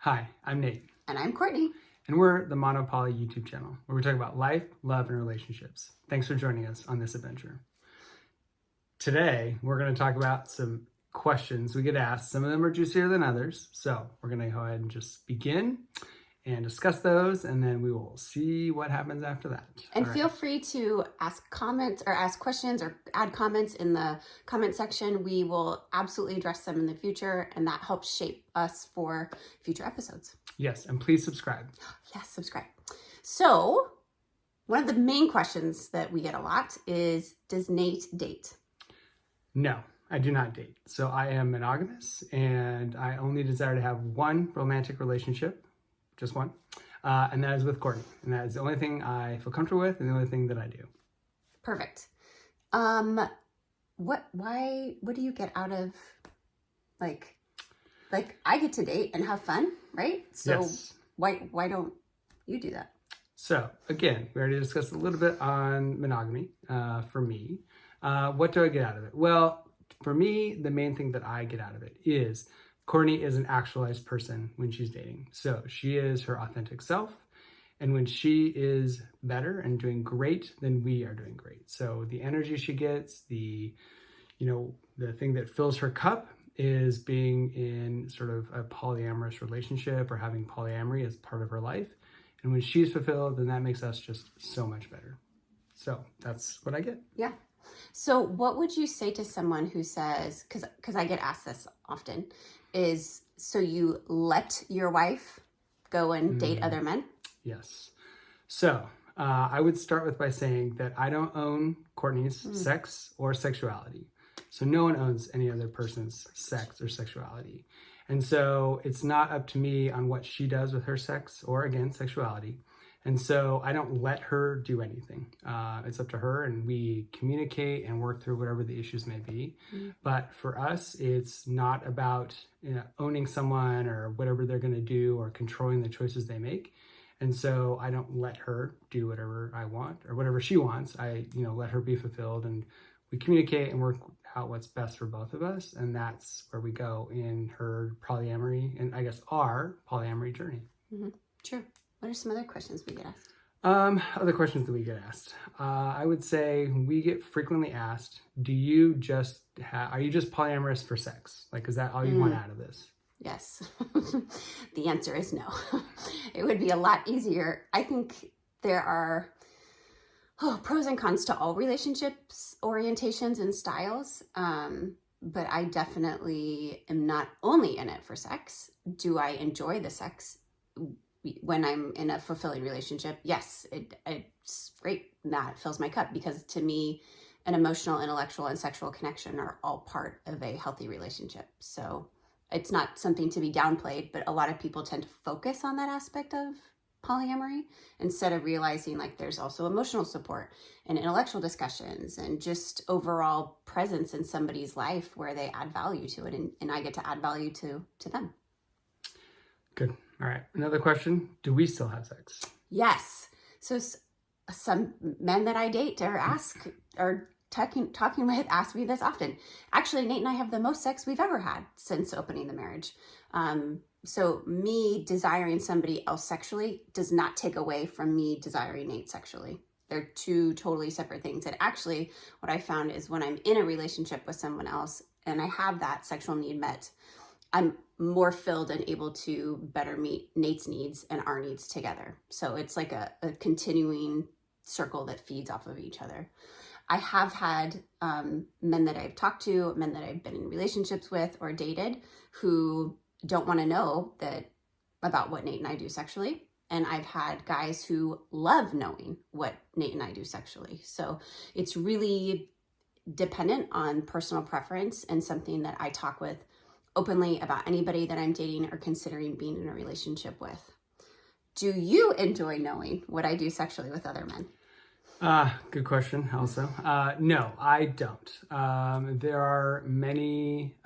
Hi, I'm Nate. And I'm Courtney. And we're the Monopoly YouTube channel, where we talk about life, love, and relationships. Thanks for joining us on this adventure. Today, we're going to talk about some questions we get asked. Some of them are juicier than others. So we're going to go ahead and just begin and discuss those, and then we will see what happens after that. And feel free to ask comments or ask questions or add comments in the comment section. We will absolutely address them in the future, and that helps shape us for future episodes. Yes, and please subscribe. Yes, subscribe. So, one of the main questions that we get a lot is, does Nate date? No, I do not date. So I am monogamous, and I only desire to have one romantic relationship. Just one, and that is with Courtney, and that is the only thing I feel comfortable with, and the only thing that I do. Perfect. What do you get out of, like I get to date and have fun, right? So yes. Why don't you do that? So again, we already discussed a little bit on monogamy. For me, what do I get out of it? Well, for me, the main thing that I get out of it is Courtney is an actualized person when she's dating. So she is her authentic self. And when she is better and doing great, then we are doing great. So the energy she gets, the thing that fills her cup is being in sort of a polyamorous relationship or having polyamory as part of her life. And when she's fulfilled, then that makes us just so much better. So that's what I get. Yeah. So what would you say to someone who says, because I get asked this often, is, so you let your wife go and date other men? Yes. So I would start with by saying that I don't own Courtney's sex or sexuality. So no one owns any other person's sex or sexuality. And so it's not up to me on what she does with her sex or, again, sexuality. And so I don't let her do anything. It's up to her, and we communicate and work through whatever the issues may be. But for us, it's not about owning someone or whatever they're going to do or controlling the choices they make. And so I don't let her do whatever I want or whatever she wants. I let her be fulfilled, and we communicate and work out what's best for both of us. And that's where we go in her polyamory and I guess our polyamory journey. Mm-hmm. Sure. What are some other questions we get asked? Other questions that we get asked. I would say we get frequently asked, are you just polyamorous for sex? Like, is that all you want out of this? Yes. The answer is no. It would be a lot easier. I think there are pros and cons to all relationships, orientations, and styles. But I definitely am not only in it for sex. Do I enjoy the sex when I'm in a fulfilling relationship? Yes, it's great. That fills my cup, because to me, an emotional, intellectual, and sexual connection are all part of a healthy relationship. So it's not something to be downplayed, but a lot of people tend to focus on that aspect of polyamory instead of realizing like there's also emotional support and intellectual discussions and just overall presence in somebody's life where they add value to it, and I get to add value to them. Good. All right. Another question. Do we still have sex? Yes. So some men that I date or talking with ask me this often. Actually, Nate and I have the most sex we've ever had since opening the marriage. So me desiring somebody else sexually does not take away from me desiring Nate sexually. They're two totally separate things. And actually, what I found is when I'm in a relationship with someone else and I have that sexual need met, I'm more filled and able to better meet Nate's needs and our needs together. So it's like a continuing circle that feeds off of each other. I have had men that I've talked to, men that I've been in relationships with or dated, who don't want to know about what Nate and I do sexually. And I've had guys who love knowing what Nate and I do sexually. So it's really dependent on personal preference and something that I talk with openly about anybody that I'm dating or considering being in a relationship with. Do you enjoy knowing what I do sexually with other men? Good question also. No, I don't. There are many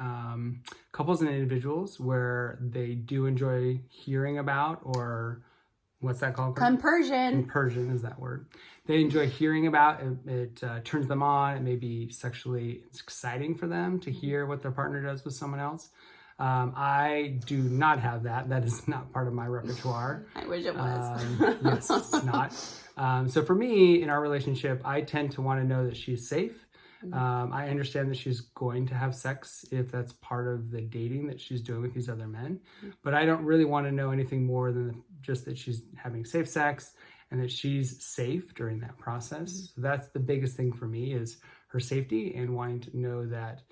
couples and individuals where they do enjoy hearing about, or what's that called? Compersion. Compersion is that word. They enjoy hearing about it. It turns them on. It may be sexually exciting for them to hear what their partner does with someone else. I do not have that. That is not part of my repertoire. I wish it was. Yes, it's not. So for me, in our relationship, I tend to want to know that she's safe. I understand that she's going to have sex if that's part of the dating that she's doing with these other men. But I don't really want to know anything more than just that she's having safe sex and that she's safe during that process. So that's the biggest thing for me, is her safety and wanting to know that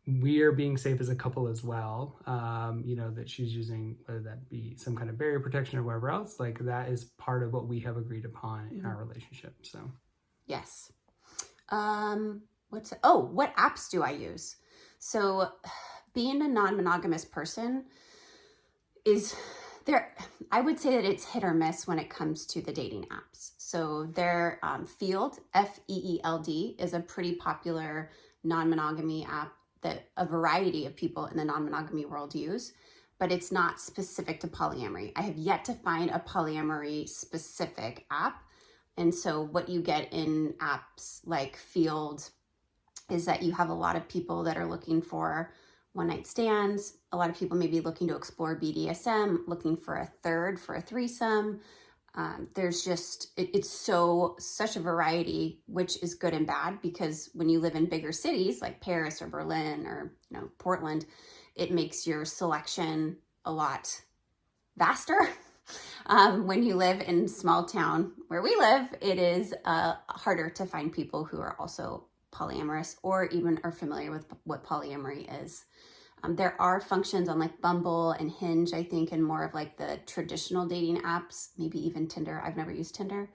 we are being safe as a couple as well. That she's using, whether that be some kind of barrier protection or whatever else, like that is part of what we have agreed upon in our relationship. So yes. What apps do I use? So being a non-monogamous person is there. I would say that it's hit or miss when it comes to the dating apps. So their Feeld, Feeld, is a pretty popular non-monogamy app that a variety of people in the non-monogamy world use, but it's not specific to polyamory. I have yet to find a polyamory specific app. And so what you get in apps like Feeld is that you have a lot of people that are looking for one night stands. A lot of people may be looking to explore BDSM, looking for a third for a threesome. There's just, it's such a variety, which is good and bad, because when you live in bigger cities like Paris or Berlin or Portland, it makes your selection a lot vaster. When you live in small town where we live, it is harder to find people who are also polyamorous or even are familiar with what polyamory is. There are functions on like Bumble and Hinge, I think, and more of like the traditional dating apps, maybe even Tinder. I've never used Tinder,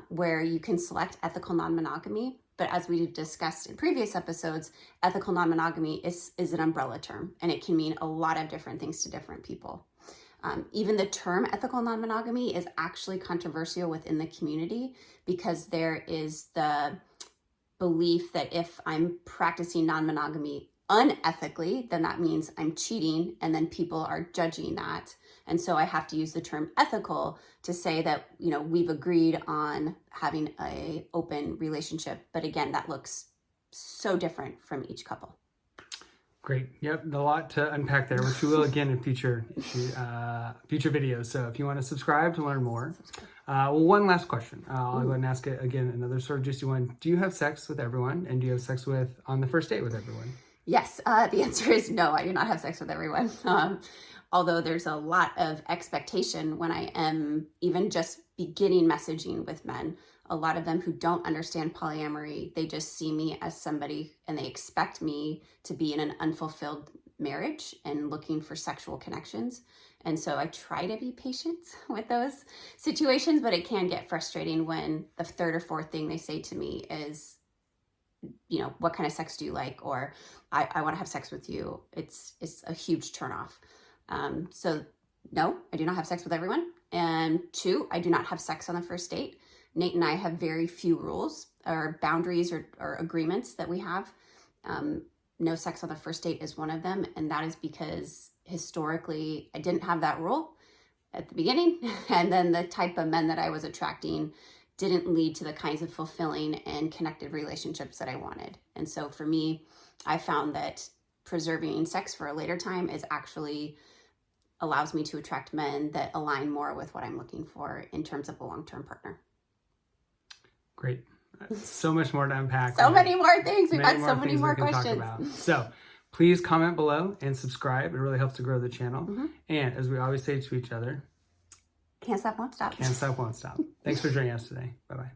where you can select ethical non-monogamy. But as we've discussed in previous episodes, ethical non-monogamy is an umbrella term, and it can mean a lot of different things to different people. Even the term ethical non-monogamy is actually controversial within the community, because there is the belief that if I'm practicing non-monogamy unethically, then that means I'm cheating, and then people are judging that. And so I have to use the term ethical to say that, we've agreed on having an open relationship. But again, that looks so different from each couple. Great. Yep. A lot to unpack there, which we will again in future videos. So if you want to subscribe to learn more. One last question. I'll go ahead and ask it again, another sort of juicy one. Do you have sex with everyone? And do you have sex on the first date with everyone? Yes. The answer is no, I do not have sex with everyone. Although there's a lot of expectation when I am even just beginning messaging with men. A lot of them who don't understand polyamory, they just see me as somebody, and they expect me to be in an unfulfilled marriage and looking for sexual connections. And so I try to be patient with those situations, but it can get frustrating when the third or fourth thing they say to me is, what kind of sex do you like? Or I want to have sex with you. It's a huge turnoff. So no, I do not have sex with everyone. And 2, I do not have sex on the first date. Nate and I have very few rules or boundaries or agreements that we have. No sex on the first date is one of them. And that is because historically I didn't have that rule at the beginning. And then the type of men that I was attracting didn't lead to the kinds of fulfilling and connected relationships that I wanted. And so for me, I found that preserving sex for a later time is actually allows me to attract men that align more with what I'm looking for in terms of a long-term partner. Great. So much more to unpack. So many more things. We've got so many more questions. So please comment below and subscribe. It really helps to grow the channel. And as we always say to each other, can't stop, won't stop. Can't stop, won't stop. Thanks for joining us today. Bye-bye.